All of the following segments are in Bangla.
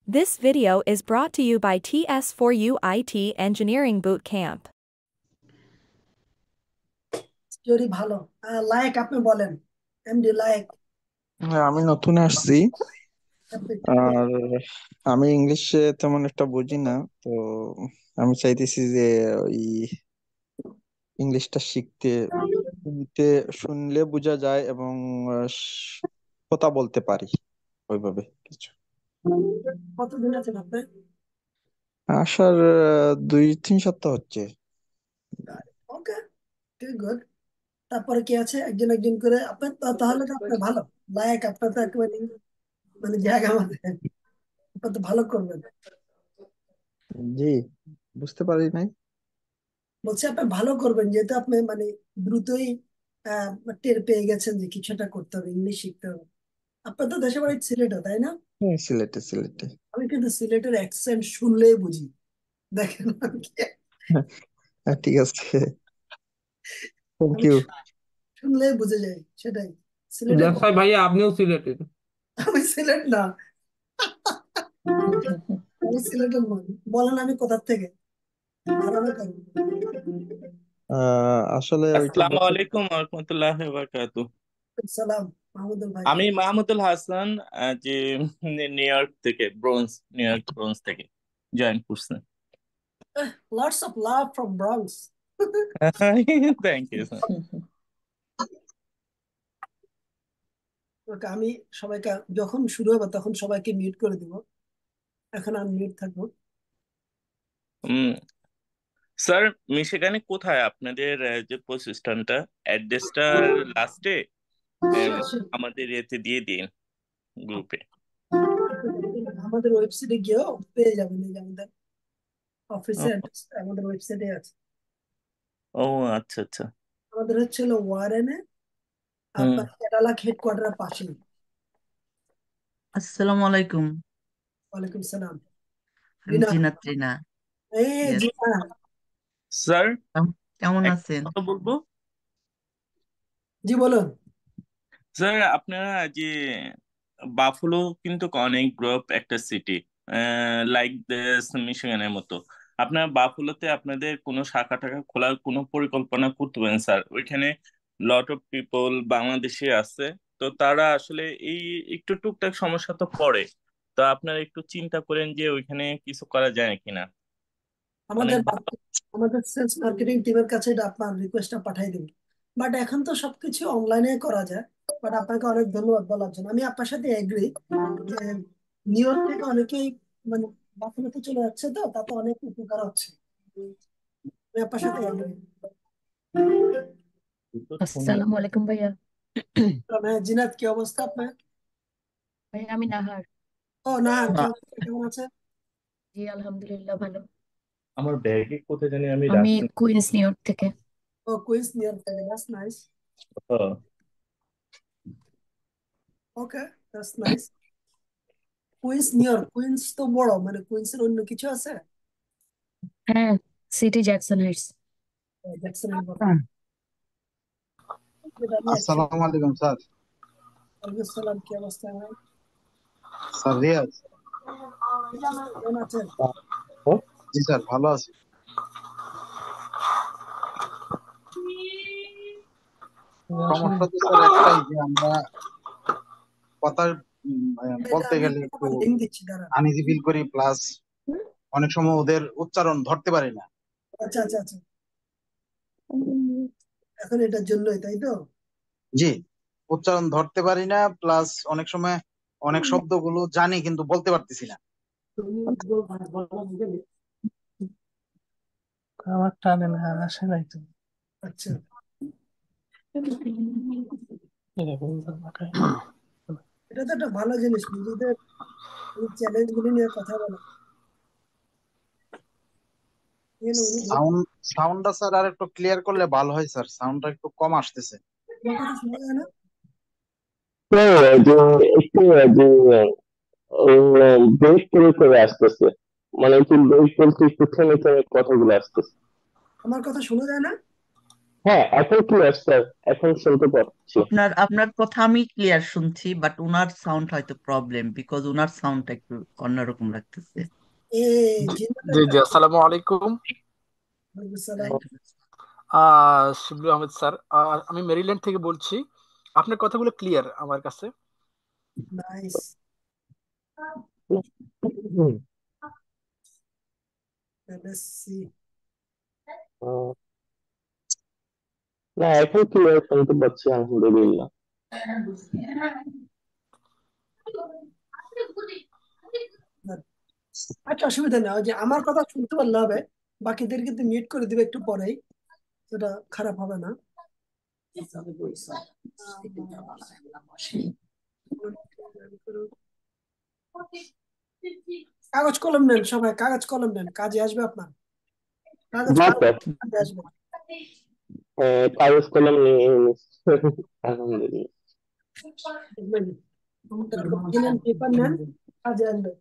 This video is brought to you by TS4U IT Engineering Bootcamp. Story ভালো। লাইক আপনি বলেন। এমডি লাইক হ্যাঁ, আমি নতুন আসছি। আপনি একটু বলেন। আর আমি ইংলিশে তেমন একটা বুঝি না। তো আমি চাইতেছি যে ওই ইংলিশটা শিখতে, শুনতে, শুনলে বোঝা যায় এবং কথা বলতে পারি ওইভাবে কিছু। কতদিন আছেন আপনি? আসার 2-3 সপ্তাহ হচ্ছে। ওকে, গুড। তারপরে কি আছে, একজন একজন করে আপনার তাহলে তো আপনার ভালো। লাইক আপনার তো একেবারে মানে জায়গা আমাদের, আপনার তো ভালো করবেন। জি, বুঝতে পারি নাই। বলছি আপনি ভালো করবেন, যেহেতু আপনি মানে দ্রুতই আহ টের পেয়ে গেছেন যে কিছু একটা করতে হবে, ইংলিশ শিখতে হবে। আপনার তো দেশের বাড়ি সিলেটে, তাই না? হ্যাঁ, সিলেটে সিলেটে। আমি কিন্তু সিলেটের অ্যাকসেন্ট শুনলেই বুঝি। দেখেন আমি হ্যাঁ, ঠিক আছে, থ্যাংক আমি ইউ। শুনলেই বুঝে যাই সেটাই। সিলেটে জাফর ভাইয়া আপনিও সিলেটের? আমি সিলেট না, আমি সিলেটের নই। বলেন আমি কোথা থেকে, ধারণা করেন। আসলে ওইটা আসসালামু বলতে। আলাইকুম রহমতুল্লাহ বারাকাতু। সালাম মাহমুদুল ভাই। আমি মাহমুদুল হাসান, যে নিউ ইয়র্ক থেকে, নিউ ইয়র্ক ব্রোঞ্জ থেকে জয়েন করছেন। Lots of love from Bronx. Thank you sir. Okay, আমি সবাইকে যখন শুরু হবে তখন সবাইকে মিউট করে দিব, এখন আমি মিউট থাকবো। স্যার, মিশিগানে কোথায় আপনাদের যে প্রতিষ্ঠানটা? অ্যাড্রেসটার লাস্টে Sure, sure. আমাদের এতে দিয়ে দিন, গ্রুপে। আমাদের ওয়েবসাইটে গিয়েও পেয়ে যাবেন, এই যে আমাদের ও, অফিসের অ্যাড্রেস আমাদের ওয়েবসাইটে আছে। ও আচ্ছা আচ্ছা। আমাদের হচ্ছে হলো ওয়ারেনে, হুম। আপনার ক্যাটালগ হেডকোয়ার্টারের পাশেই। আসসালামু আলাইকুম। ওয়ালাইকুম সালাম। আমি জিনা, জিনাত রিনা। এই Yes. জিনা। স্যার, কেমন একটা আছেন? কথা বলবো। জি বলুন। স্যার, আপনারা যে বাফলো কিন্তু অনেক গ্রোপ একটা সিটি, লাইক দিস মিশিগানের মতো। আপনার বাফলোতে আপনাদের কোনো শাখা টাখা খোলার কোনো পরিকল্পনা করতে পারেন স্যার। ওইখানে লট অফ পিপল বাংলাদেশি আছে। তো তারা আসলে এই একটু টুকটাক সমস্যা তো পড়ে। তো আপনারা একটু চিন্তা করেন যে ওইখানে কিছু করা যায় কিনা। অনেক আমাদের ভালো। আমাদের সেলস মার্কেটিং টিমের কাছে এটা আপনার রিকোয়েস্টটা পাঠিয়ে দিন। বাট এখন তো সবকিছু অনলাইনে করা যায়। বাট আপনাকে অনেক ধন্যবাদ বলার জন্য, আমি আপনার সাথে এগ্রি যে নিউ ইয়র্ক থেকে অনেকেই মানে বাফেলোতে চলে যাচ্ছে, তো তাতে অনেক উপকার হচ্ছে। আমি আপনার সাথে এগ্রি। আসসালামু আলাইকুম ভাইয়া। জিনাত, কি অবস্থা আপনার? ভাইয়া আমি নাহার। ও না, কি অবস্থা, কেমন আছে? জি আলহামদুলিল্লাহ ভালো। আমার ব্যাগে কোথায় জানি আমি আমি রাখছি। কুইন্স নিউ ইয়র্ক থেকে। ও কুইন্স নিউ ইয়র্ক থেকে, দ্যাটস নাইস। হ্যাঁ। Okay, that's nice. Queens New York, Queens তো বড়, মানে কুইন্স এর অন্য কিছু আছে? হ্যাঁ, সিটি জ্যাকসন হাইটস। জ্যাকসন বড়। আসসালামু আলাইকুম স্যার। ওয়ালাইকুম সালাম, কি অবস্থা ভাই? স্যার রিয়াজ। কেমন আছেন? জি স্যার, ভালো আছি। সমস্যা তো স্যার একটাই যে আমরা কথা বলতে গেলে একটু লিঙ্ক দিচ্ছি, দাঁড়ান। আনইজি ফিল করি, প্লাস অনেক সময় ওদের উচ্চারণ ধরতে পারি না। আচ্ছা আচ্ছা আচ্ছা, এখন এটার জন্যই তাই তো? জি, উচ্চারণ ধরতে পারি না, প্লাস অনেক সময় অনেক শব্দগুলো জানি কিন্তু বলতে পারতেছি না। আমার টানে না, আসে নাই তো। আচ্ছা, এটা তো একটা ভালো জিনিস, নিজেদের এই চ্যালেঞ্জ গুলি নিয়ে কথা বলা। উনি সাউন্ড সাউন্ডটা স্যার আর একটু ক্লিয়ার করলে ভালো হয় স্যার, সাউন্ডটা একটু কম আসতেছে। আমার কথা শোনা যায় না? যে একটু যে ব্রেক করে করে আসতেছে, মানে একটু ব্রেক বলতে একটু থেমে থেমে কথাগুলো আসতেছে। আমার কথা শোনা যায় না? হ্যাঁ, এখন ক্লিয়ার স্যার, এখন শুনতে পাচ্ছি। আপনার আপনার কথা আমি ক্লিয়ার শুনছি, বাট উনার সাউন্ড হয়তো প্রবলেম, বিকজ উনার সাউন্ডটা একটু অন্যরকম লাগতেছে। এ জি জিন্নাতের জি জি, কাছে আসসালামু আলাইকুম। ওয়ালাইকুম সালাম। শিবলু আহমেদ স্যার, আমি মেরিল্যান্ড থেকে বলছি। আপনার কথাগুলো ক্লিয়ার আমার কাছে। Nice. Hmm, let's see. Ah, না, এখন ক্লিয়ার শুনতে পাচ্ছি আলহামদুলিল্লাহ। আচ্ছা, অসুবিধা নেই, ওই যে আমার কথা শুনতে পারলে হবে, বাকিদের কিন্তু মিউট করে দিবে একটু পরেই, সেটা খারাপ হবে না। কাগজ কলম নেন সবাই, কাগজ কলম নেন, কাজে আসবে আপনার। কাগজ জি কলম স্যার, কাজে আসবে। কাগজ কলম নিয়ে নিচ্ছি। আলহামদুলিল্লাহ। দেখবেন, তারপর পেন এন্ড পেপার নেন, কাজে আসবে।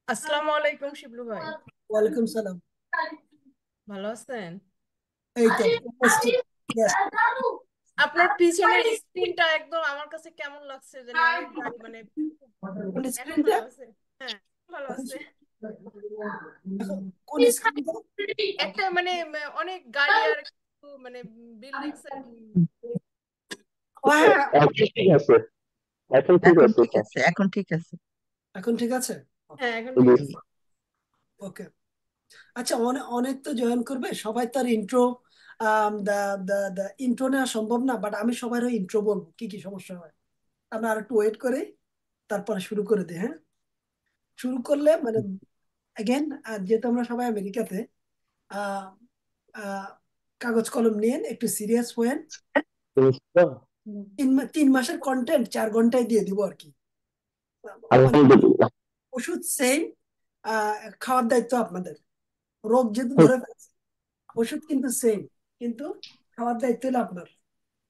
আসসালামু আলাইকুম শিবলু ভাই, ওয়ালাইকুম সালাম। ভালো আছেন? এই তো উপস্থিত। Yes. আপনার পিছনের স্ক্রিনটা একদম আমার কাছে কেমন লাগছে জানি, অনেক মানে কোন এখন স্ক্রিনটা? ভালো আছে। হ্যাঁ, ভালো আছে। কোন স্ক্রিনটা? একটা মানে অনেক গাড়ি আর একটু মানে বিল্ডিংস এর ও হ্যাঁ, এখন ঠিক আছে, এখন ঠিক এখন আছে ঠিক স্যার। আছে, এখন ঠিক আছে। এখন ঠিক আছে। হ্যাঁ এখন জি ঠিক জি। আছে। ওকে। আচ্ছা, অনেক অনেক তো জয়েন করবে, সবাই তার ইন্ট্রো দা দা দা ইন্ট্রো নেওয়া সম্ভব না, বাট আমি সবার ইন্ট্রো বলবো, কি কি সমস্যা হয়। আমরা আর একটু ওয়েট করে তারপরে শুরু করে দিই, হ্যাঁ। শুরু করলে মানে অ্যাগেন, যেহেতু আমরা সবাই আমেরিকাতে, আহ, আহ, কাগজ কলম নিয়ে একটু সিরিয়াস হয়েন। 3 মাসের কন্টেন্ট 4 ঘন্টায় দিয়ে দিব আর কি। মানে আলহামদুলিল্লাহ। ওষুধ সেম, খাওয়ার দায়িত্ব আপনাদের। রোগ যেহেতু ধরে ফেলছে, ওষুধ কিন্তু সেম, কিন্তু খাওয়ার দায়িত্ব হলো আপনার।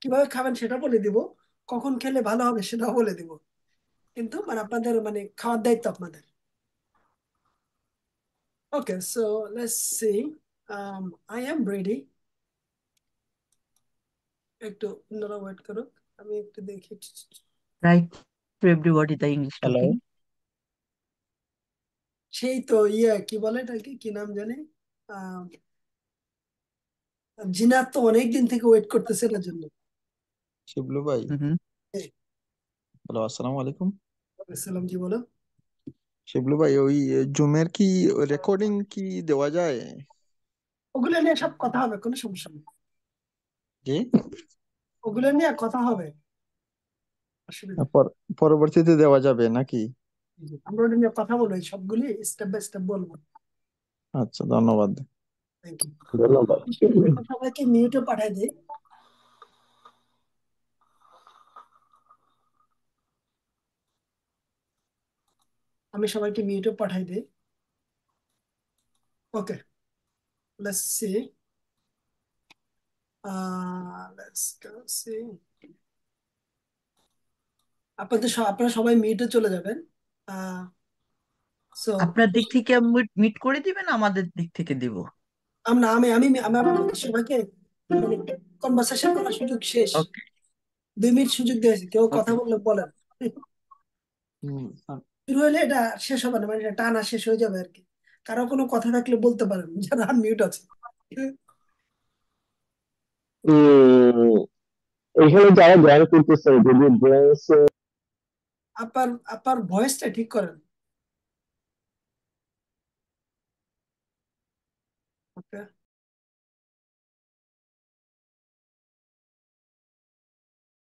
কিভাবে খাবেন সেটা বলে দিব, কখন খেলে ভালো হবে সেটাও বলে দিব, কিন্তু মানে আপনাদের মানে খাওয়ার দায়িত্ব আপনাদের। Okay, so let's see, I am ready. একটু আপনারা ওয়েট করুন, আমি একটু দেখি। Right to everybody the English hello, talking. সেই তো ইয়ে কি বলে এটাকে, কি নাম জানি, আহ জিনাত তো অনেকদিন থেকে ওয়েট করতেছে এটার জন্য। শিবলু ভাই। হুম। হ্যালো, আসসালামু আলাইকুম। সালাম, জি বলো। শিবলু ভাই, ওই জুমের কি রেকর্ডিং কি দেওয়া যায়? ওগুলো নিয়ে সব কথা হবে, কোনো সমস্যা নেই। জি, ওগুলো নিয়ে কথা হবে, অসুবিধা নেই। পরবর্তীতে দেওয়া যাবে নাকি? আমরা ওটা নিয়ে কথা বলবো, এই সবগুলি স্টেপ বাই স্টেপ বলবো। আচ্ছা, ধন্যবাদ। Thank you. ধন্যবাদ। সবাইকে মিউটে পাঠাই দিই। আমি সবাইকে মিউটে পাঠাই দিই। Okay, let's see, let's go see. আপনারা সবাই মিউটে চলে যাবেন। সো আপনার দিক থেকে মিট করে দিবেন, আমাদের দিক থেকে দিব? আমরা আমি আমি আমি আপনাদের সবাইকে কনভারসেশন করার সুযোগ শেষ। ওকে 2 মিনিট সুযোগ দিয়েছি, কেউ কথা ওকে। বললে বলেন। শুরু হলে এটা শেষ হবে না, মানে এটা টানা শেষ হয়ে যাবে আর কি। কারো কোনো কথা থাকলে বলতে পারেন, যারা আনমিউট আছে। উম, এখানে যারা জয়েন করতেছেন যদি ব্রেঞ্চ আপনার আপনার ভয়েসটা ঠিক করেন। ওকে,